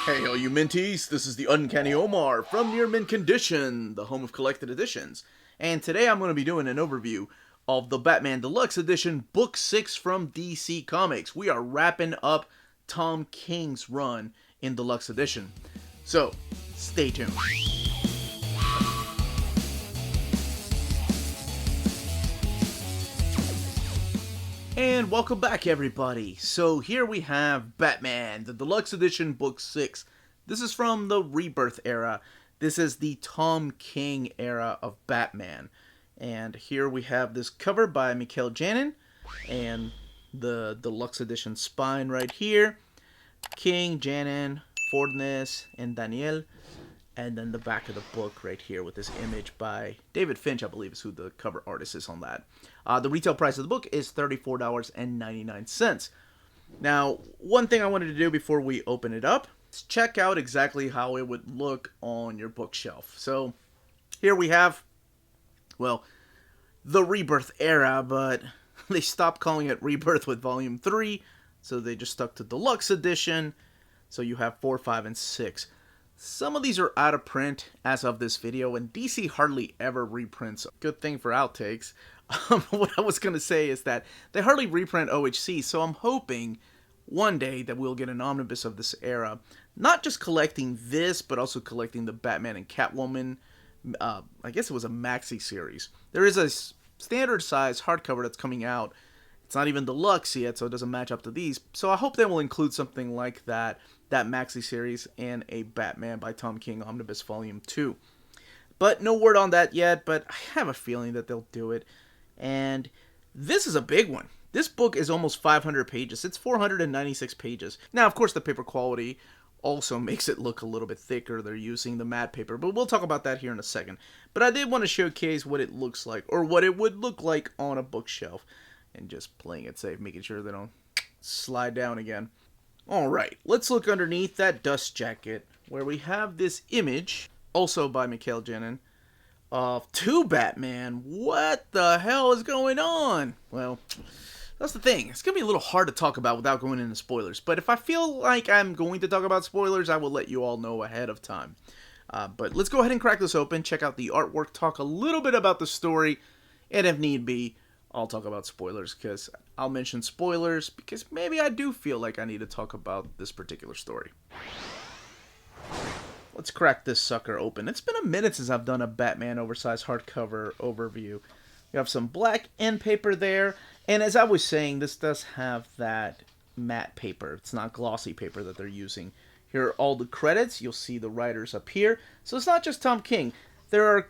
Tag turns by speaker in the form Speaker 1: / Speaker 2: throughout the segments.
Speaker 1: Hey all you minties, this is the Uncanny Omar from Near Mint Condition, the home of collected editions. And today I'm going to be doing an overview of the Batman Deluxe Edition Book 6 from DC Comics. We are wrapping up Tom King's run in Deluxe Edition. So, stay tuned. And welcome back, everybody. So here we have Batman, the Deluxe Edition, Book 6. This is from the Rebirth era. This is the Tom King era of Batman. And here we have this cover by Michael Janin, and the Deluxe Edition spine right here. King, Janin, Fornes, and Daniel. And then the back of the book right here with this image by David Finch, I believe is who the cover artist is on that. The retail price of the book is $34.99. Now, one thing I wanted to do before we open it up is check out exactly how it would look on your bookshelf. So, here we have, well, the Rebirth era, but they stopped calling it Rebirth with Volume 3, so they just stuck to Deluxe Edition. So you have 4, 5, and 6. Some of these are out of print as of this video, and DC hardly ever reprints. Good thing for outtakes. What I was going to say is that they hardly reprint OHC, so I'm hoping one day that we'll get an omnibus of this era. Not just collecting this, but also collecting the Batman and Catwoman. I guess it was a maxi series. There is a standard size hardcover that's coming out. It's not even deluxe yet, so it doesn't match up to these. So I hope they will include something like that maxi series, and a Batman by Tom King Omnibus Volume 2. But no word on that yet, but I have a feeling that they'll do it. And this is a big one. This book is almost 500 pages. It's 496 pages. Now, of course, the paper quality also makes it look a little bit thicker. They're using the matte paper, but we'll talk about that here in a second. But I did want to showcase what it looks like, or what it would look like on a bookshelf. And just playing it safe, making sure they don't slide down again. Alright, let's look underneath that dust jacket, where we have this image, also by Michael Janin, of two Batman. What the hell is going on? Well, that's the thing. It's going to be a little hard to talk about without going into spoilers. But if I feel like I'm going to talk about spoilers, I will let you all know ahead of time. But let's go ahead and crack this open, check out the artwork, talk a little bit about the story, and if need be, I'll talk about spoilers, because I'll mention spoilers, because maybe I do feel like I need to talk about this particular story. Let's crack this sucker open. It's been a minute since I've done a Batman oversized hardcover overview. We have some black end paper there, and as I was saying, this does have that matte paper. It's not glossy paper that they're using. Here are all the credits. You'll see the writers up here. So it's not just Tom King. There are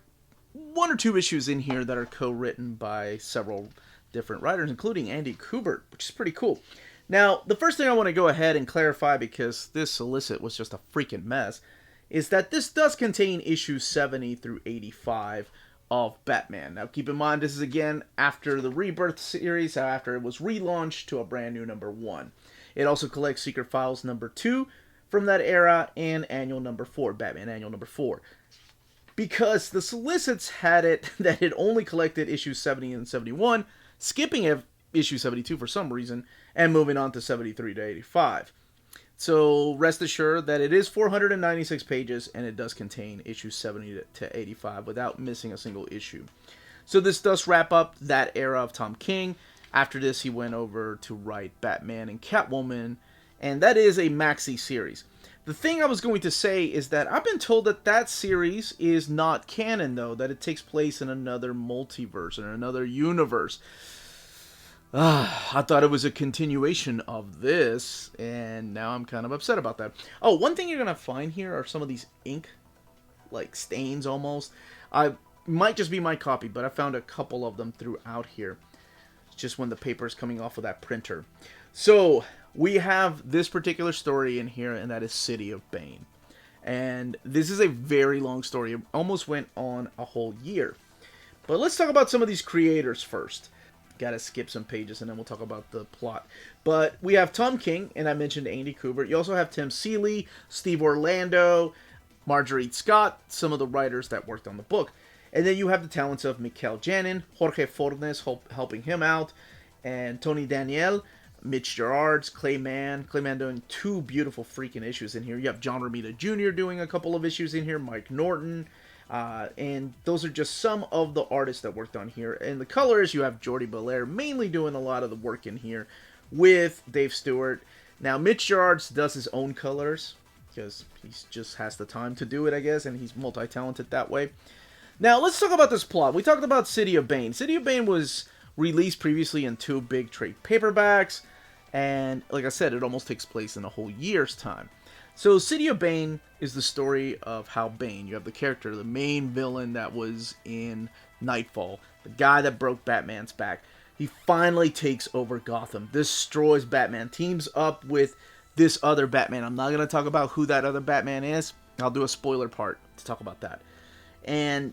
Speaker 1: one or two issues in here that are co-written by several different writers, including Andy Kubert, which is pretty cool. Now, the first thing I want to go ahead and clarify, because this solicit was just a freaking mess, is that this does contain issues 70 through 85 of Batman. Now, keep in mind, this is again after the Rebirth series, after it was relaunched to a brand new number 1. It also collects Secret Files number 2 from that era and Annual number 4, Batman Annual number 4. Because the solicits had it that it only collected issues 70 and 71, skipping issue 72 for some reason, and moving on to 73 to 85. So rest assured that it is 496 pages, and it does contain issues 70 to 85 without missing a single issue. So this does wrap up that era of Tom King. After this, he went over to write Batman and Catwoman, and that is a maxi series. The thing I was going to say is that I've been told that that series is not canon, though, that it takes place in another multiverse, or another universe. I thought it was a continuation of this, and now I'm kind of upset about that. Oh, one thing you're going to find here are some of these ink, like stains almost. Might just be my copy, but I found a couple of them throughout here. It's just when the paper is coming off of that printer. So we have this particular story in here, and that is City of Bane. And this is a very long story. It almost went on a whole year. But let's talk about some of these creators first. Gotta skip some pages, and then we'll talk about the plot. But we have Tom King, and I mentioned Andy Kubert. You also have Tim Seeley, Steve Orlando, Marjorie Scott, some of the writers that worked on the book. And then you have the talents of Michael Janin, Jorge Fornes helping him out, and Tony Daniel, Mitch Gerard's Clayman doing 2 beautiful freaking issues in here. You have John Romita Jr. doing a couple of issues in here, Mike Norton, and those are just some of the artists that worked on here. And the colors, you have Jordi Belair mainly doing a lot of the work in here with Dave Stewart. Now, Mitch Gerards does his own colors because he just has the time to do it, I guess, and he's multi-talented that way. Now, let's talk about this plot. We talked about City of Bane. City of Bane was released previously in 2 big trade paperbacks, and like I said, it almost takes place in a whole year's time. So City of Bane is the story of how Bane, you have the character, the main villain that was in Nightfall, the guy that broke Batman's back, he finally takes over Gotham, destroys Batman, teams up with this other Batman. I'm not going to talk about who that other Batman is. I'll do a spoiler part to talk about that. And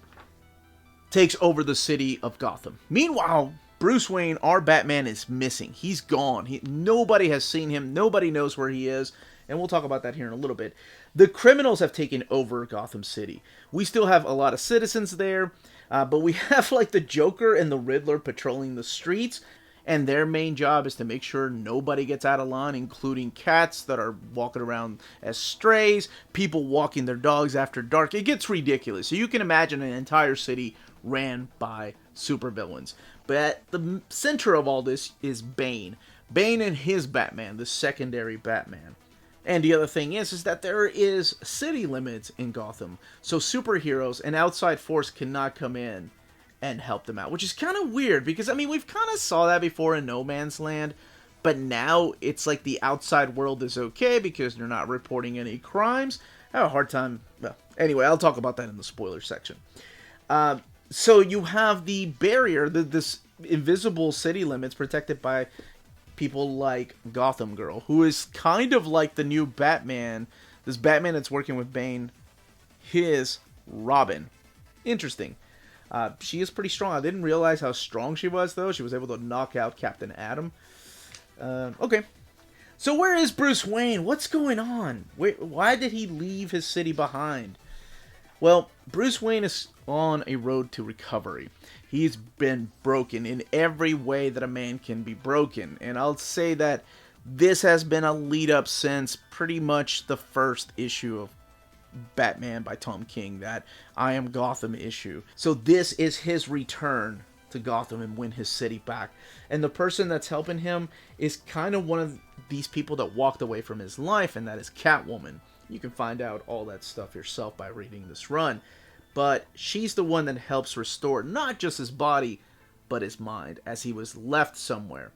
Speaker 1: takes over the city of Gotham. Meanwhile, Bruce Wayne, our Batman, is missing. He's gone. Nobody has seen him. Nobody knows where he is. And we'll talk about that here in a little bit. The criminals have taken over Gotham City. We still have a lot of citizens there. But we have like the Joker and the Riddler patrolling the streets. And their main job is to make sure nobody gets out of line, including cats that are walking around as strays, people walking their dogs after dark. It gets ridiculous. So you can imagine an entire city ran by supervillains. But at the center of all this is Bane. Bane and his Batman, the secondary Batman. And the other thing is that there is city limits in Gotham. So superheroes and outside force cannot come in and help them out. Which is kind of weird because, I mean, we've kind of saw that before in No Man's Land. But now it's like the outside world is okay because they're not reporting any crimes. I have a hard time. Well, anyway, I'll talk about that in the spoiler section. So you have the barrier, this invisible city limits protected by people like Gotham Girl, who is kind of like the new Batman. This Batman that's working with Bane, his Robin. Interesting. She is pretty strong. I didn't realize how strong she was, though. She was able to knock out Captain Atom. Okay. So where is Bruce Wayne? What's going on? Why did he leave his city behind? Well, Bruce Wayne is on a road to recovery. He's been broken in every way that a man can be broken. And I'll say that this has been a lead up since pretty much the first issue of Batman by Tom King, that I Am Gotham issue. So this is his return to Gotham and win his city back. And the person that's helping him is kind of one of these people that walked away from his life, and that is Catwoman. You can find out all that stuff yourself by reading this run. But she's the one that helps restore not just his body, but his mind, as he was left somewhere.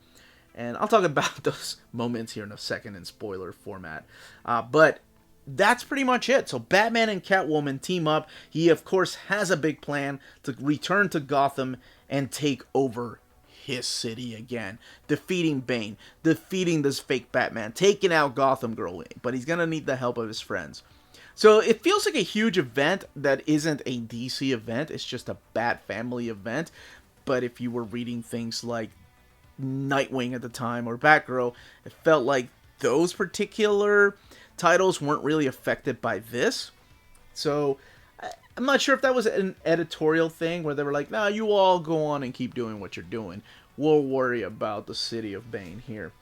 Speaker 1: And I'll talk about those moments here in a second in spoiler format. But that's pretty much it. So Batman and Catwoman team up. He, of course, has a big plan to return to Gotham and take over his city again, defeating Bane, defeating this fake Batman, taking out Gotham Girl, but he's gonna need the help of his friends. So it feels like a huge event that isn't a DC event, it's just a Bat Family event. But if you were reading things like Nightwing at the time or Batgirl, it felt like those particular titles weren't really affected by this. So I'm not sure if that was an editorial thing where they were like, nah, you all go on and keep doing what you're doing. We'll worry about the City of Bane here.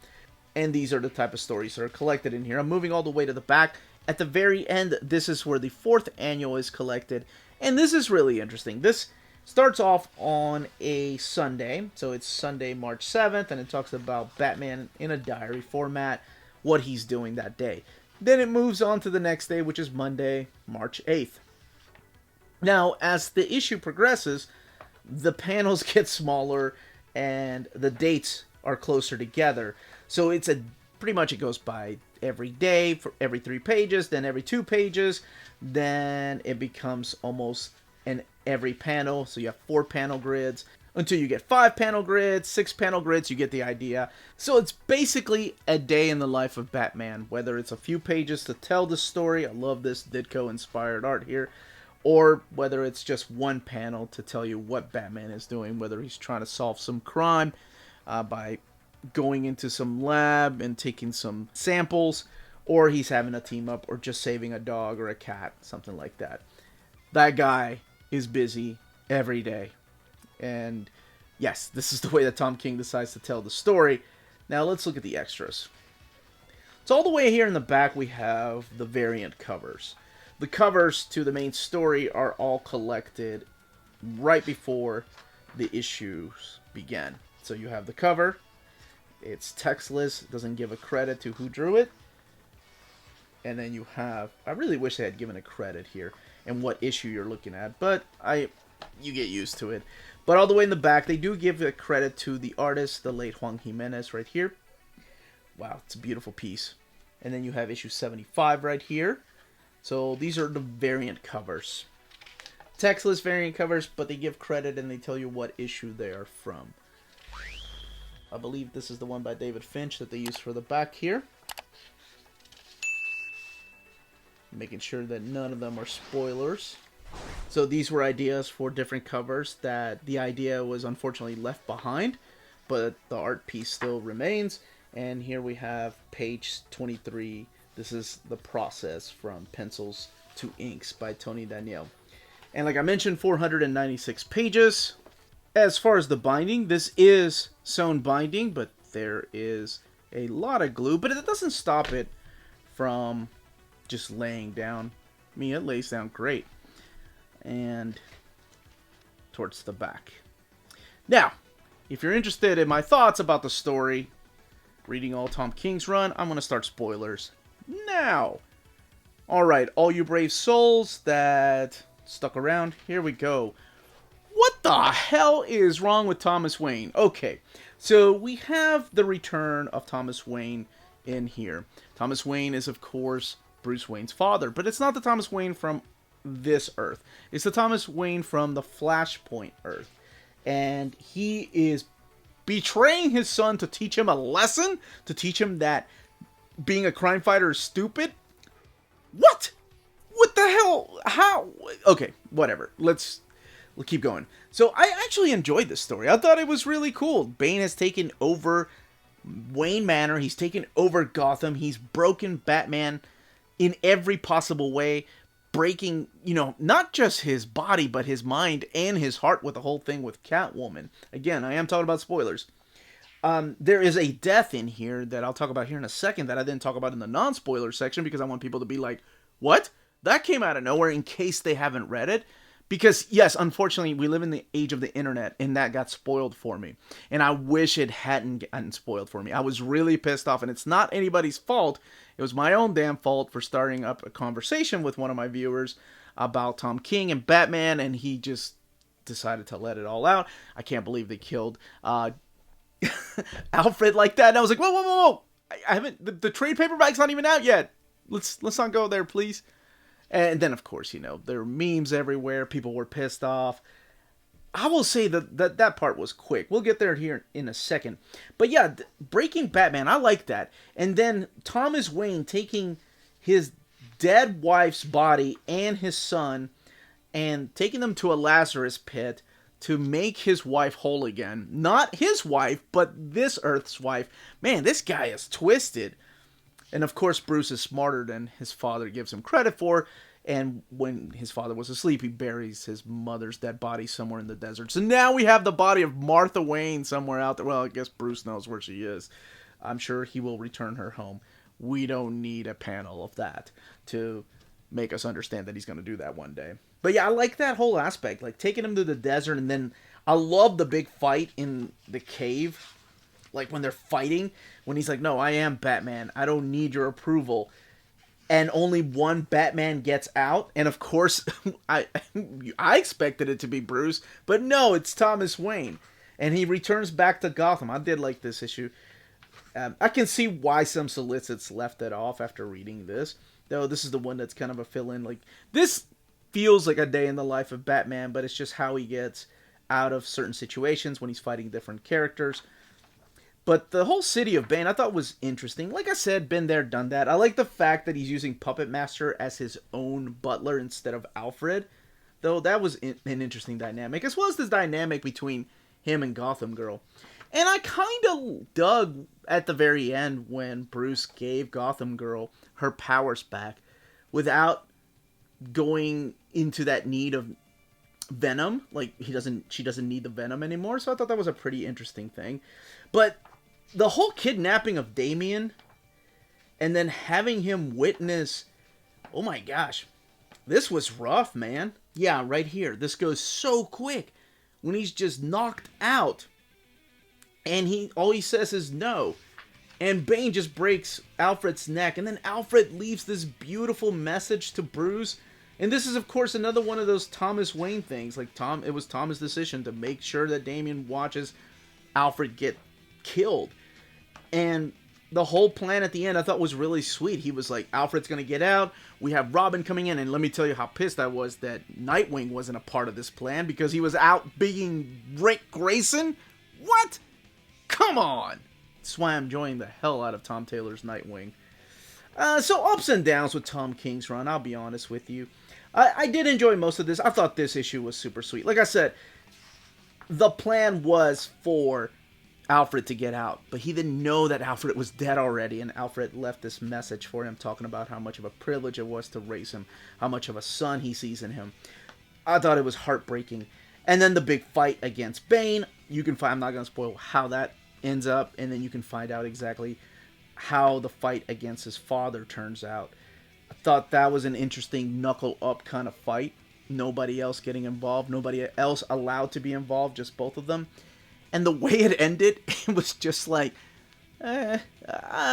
Speaker 1: And these are the type of stories that are collected in here. I'm moving all the way to the back. At the very end, this is where the 4th annual is collected. And this is really interesting. This starts off on a Sunday. So it's Sunday, March 7th. And it talks about Batman in a diary format, what he's doing that day. Then it moves on to the next day, which is Monday, March 8th. Now, as the issue progresses, the panels get smaller and the dates are closer together. So it's pretty much it goes by every day for every 3 pages, then every 2 pages, then it becomes almost an every panel. So you have 4 panel grids until you get 5 panel grids, 6 panel grids, you get the idea. So it's basically a day in the life of Batman, whether it's a few pages to tell the story. I love this Ditko inspired art here. Or whether it's just 1 panel to tell you what Batman is doing, whether he's trying to solve some crime by going into some lab and taking some samples, or he's having a team up, or just saving a dog or a cat, something like that. That guy is busy every day. And yes, this is the way that Tom King decides to tell the story. Now let's look at the extras. So all the way here in the back we have the variant covers. The covers to the main story are all collected right before the issues begin. So you have the cover. It's textless. It doesn't give a credit to who drew it. And then you have... I really wish they had given a credit here and what issue you're looking at. But you get used to it. But all the way in the back, they do give a credit to the artist, the late Juan Jimenez right here. Wow, it's a beautiful piece. And then you have issue 75 right here. So these are the variant covers. Textless variant covers, but they give credit and they tell you what issue they are from. I believe this is the one by David Finch that they used for the back here. Making sure that none of them are spoilers. So these were ideas for different covers that the idea was unfortunately left behind, but the art piece still remains. And here we have page 23. This is the process from pencils to inks by Tony Daniel. And like I mentioned, 496 pages. As far as the binding, this is sewn binding, but there is a lot of glue. But it doesn't stop it from just laying down. I mean, it lays down great. And towards the back. Now, if you're interested in my thoughts about the story, reading all Tom King's run, I'm going to start spoilers now. Alright, all you brave souls that stuck around, here we go. What the hell is wrong with Thomas Wayne? Okay, so we have the return of Thomas Wayne in here. Thomas Wayne is, of course, Bruce Wayne's father, but it's not the Thomas Wayne from this Earth. It's the Thomas Wayne from the Flashpoint Earth. And he is betraying his son to teach him a lesson? To teach him that being a crime fighter is stupid? What? What the hell? How? Okay, whatever. We'll keep going. So I actually enjoyed this story. I thought it was really cool. Bane has taken over Wayne Manor. He's taken over Gotham. He's broken Batman in every possible way. Breaking, not just his body, but his mind and his heart with the whole thing with Catwoman. Again, I am talking about spoilers. There is a death in here that I'll talk about here in a second that I didn't talk about in the non-spoiler section because I want people to be like, what? That came out of nowhere, in case they haven't read it. Because, yes, unfortunately, we live in the age of the internet, and that got spoiled for me. And I wish it hadn't gotten spoiled for me. I was really pissed off, and it's not anybody's fault. It was my own damn fault for starting up a conversation with one of my viewers about Tom King and Batman, and he just decided to let it all out. I can't believe they killed Alfred like that. And I was like, whoa. I haven't, the trade paperback's not even out yet. Let's not go there, please. And then, of course, there are memes everywhere. People were pissed off. I will say that part was quick. We'll get there here in a second. But yeah, breaking Batman, I like that. And then Thomas Wayne taking his dead wife's body and his son and taking them to a Lazarus pit to make his wife whole again. Not his wife, but this Earth's wife. Man, this guy is twisted. And of course, Bruce is smarter than his father gives him credit for. And when his father was asleep, he buries his mother's dead body somewhere in the desert. So now we have the body of Martha Wayne somewhere out there. Well, I guess Bruce knows where she is. I'm sure he will return her home. We don't need a panel of that to make us understand that he's going to do that one day. But yeah, I like that whole aspect. Like taking him to the desert, and then I love the big fight in the cave. Like when they're fighting, when he's like, no, I am Batman. I don't need your approval. And only one Batman gets out. And of course, I expected it to be Bruce. But no, it's Thomas Wayne. And he returns back to Gotham. I did like this issue. I can see why some solicits left it off after reading this. Though this is the one that's kind of a fill-in. Like, this feels like a day in the life of Batman, but it's just how he gets out of certain situations when he's fighting different characters. But the whole city of Bane I thought was interesting. Like I said, been there, done that. I like the fact that he's using Puppet Master as his own butler instead of Alfred. Though that was an interesting dynamic. As well as this dynamic between him and Gotham Girl. And I kind of dug at the very end when Bruce gave Gotham Girl her powers back without going into that need of Venom. Like, she doesn't need the Venom anymore. So I thought that was a pretty interesting thing. But the whole kidnapping of Damien and then having him witness, oh my gosh, this was rough, man. Yeah, right here. This goes so quick when he's just knocked out and all he says is no. And Bane just breaks Alfred's neck, and then Alfred leaves this beautiful message to Bruce. And this is, of course, another one of those Thomas Wayne things. Like, it was Thomas' decision to make sure that Damien watches Alfred get killed. And the whole plan at the end I thought was really sweet. He was like, Alfred's going to get out. We have Robin coming in. And let me tell you how pissed I was that Nightwing wasn't a part of this plan because he was out being Rick Grayson. What? Come on. That's why I'm enjoying the hell out of Tom Taylor's Nightwing. So ups and downs with Tom King's run, I'll be honest with you. I did enjoy most of this. I thought this issue was super sweet. Like I said, the plan was for Alfred to get out, but he didn't know that Alfred was dead already, and Alfred left this message for him talking about how much of a privilege it was to raise him, how much of a son he sees in him. I thought it was heartbreaking. And then the big fight against Bane, you can find, I'm not going to spoil how that ends up, and then you can find out exactly how the fight against his father turns out. I thought that was an interesting knuckle up kind of fight. Nobody else getting involved, nobody else allowed to be involved, just both of them. And the way it ended, it was just like, I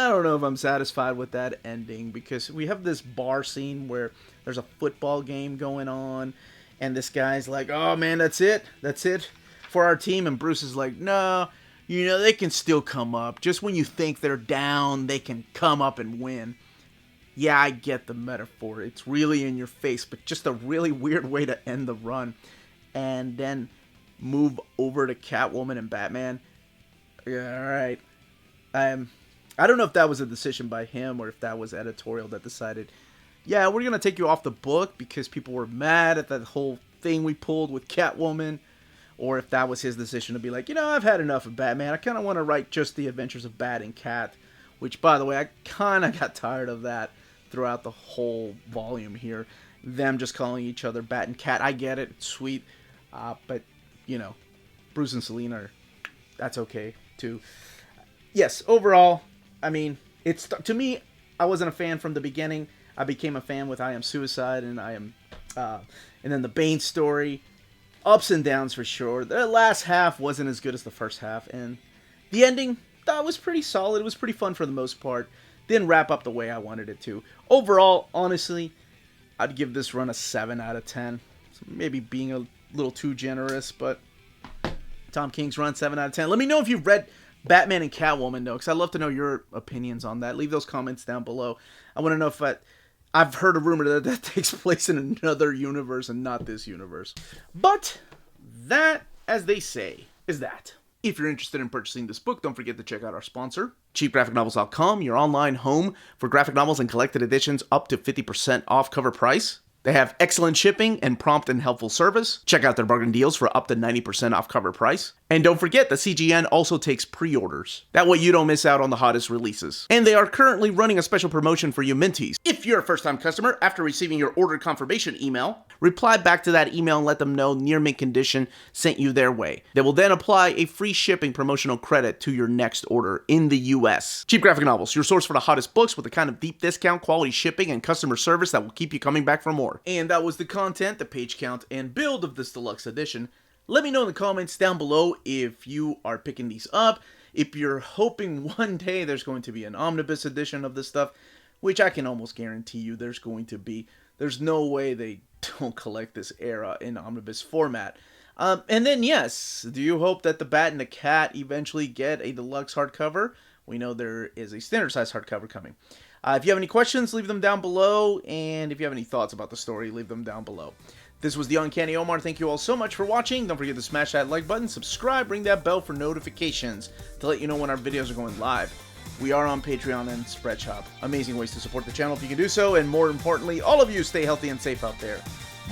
Speaker 1: don't know if I'm satisfied with that ending, because we have this bar scene where there's a football game going on, and this guy's like, oh man, that's it for our team, and Bruce is like, no, you know, they can still come up. Just when you think they're down, they can come up and win. Yeah, I get the metaphor. It's really in your face, but just a really weird way to end the run. And then move over to Catwoman and Batman. Yeah, alright. I don't know if that was a decision by him or if that was editorial that decided, yeah, we're going to take you off the book because people were mad at that whole thing we pulled with Catwoman. Or if that was his decision to be like, you know, I've had enough of Batman. I kind of want to write just the adventures of Bat and Cat. Which, by the way, I kind of got tired of that throughout the whole volume here. Them just calling each other Bat and Cat. I get it. It's sweet. But, you know, Bruce and Selina, that's okay, too. Yes, overall, I mean, it's to me, I wasn't a fan from the beginning. I became a fan with I Am Suicide and and then the Bane story. Ups and downs for sure. The last half wasn't as good as the first half, and the ending, that was pretty solid. It was pretty fun for the most part. Didn't wrap up the way I wanted it to. Overall, honestly, I'd give this run a 7 out of 10. So maybe being a little too generous, but Tom King's run, 7 out of 10. Let me know if you've read Batman and Catwoman, though, because I'd love to know your opinions on that. Leave those comments down below. I want to know if I've heard a rumor that takes place in another universe and not this universe. But that, as they say, is that. If you're interested in purchasing this book, don't forget to check out our sponsor, cheapgraphicnovels.com, your online home for graphic novels and collected editions up to 50% off cover price. They have excellent shipping and prompt and helpful service. Check out their bargain deals for up to 90% off cover price. And don't forget that CGN also takes pre-orders. That way you don't miss out on the hottest releases. And they are currently running a special promotion for you Minties. If you're a first-time customer, after receiving your order confirmation email, reply back to that email and let them know Near Mint Condition sent you their way. They will then apply a free shipping promotional credit to your next order in the US. Cheap Graphic Novels, your source for the hottest books with the kind of deep discount, quality shipping, and customer service that will keep you coming back for more. And that was the content, the page count, and build of this deluxe edition. Let me know in the comments down below if you are picking these up, if you're hoping one day there's going to be an omnibus edition of this stuff, which I can almost guarantee you there's going to be. There's no way they don't collect this era in omnibus format. And then, yes, do you hope that the Bat and the Cat eventually get a deluxe hardcover? We know there is a standard size hardcover coming. If you have any questions, leave them down below, and if you have any thoughts about the story, leave them down below. This was the Uncanny Omar. Thank you all so much for watching. Don't forget to smash that like button, subscribe, ring that bell for notifications to let you know when our videos are going live. We are on Patreon and Spreadshop. Amazing ways to support the channel if you can do so, and more importantly, all of you stay healthy and safe out there.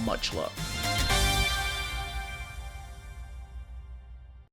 Speaker 1: Much love.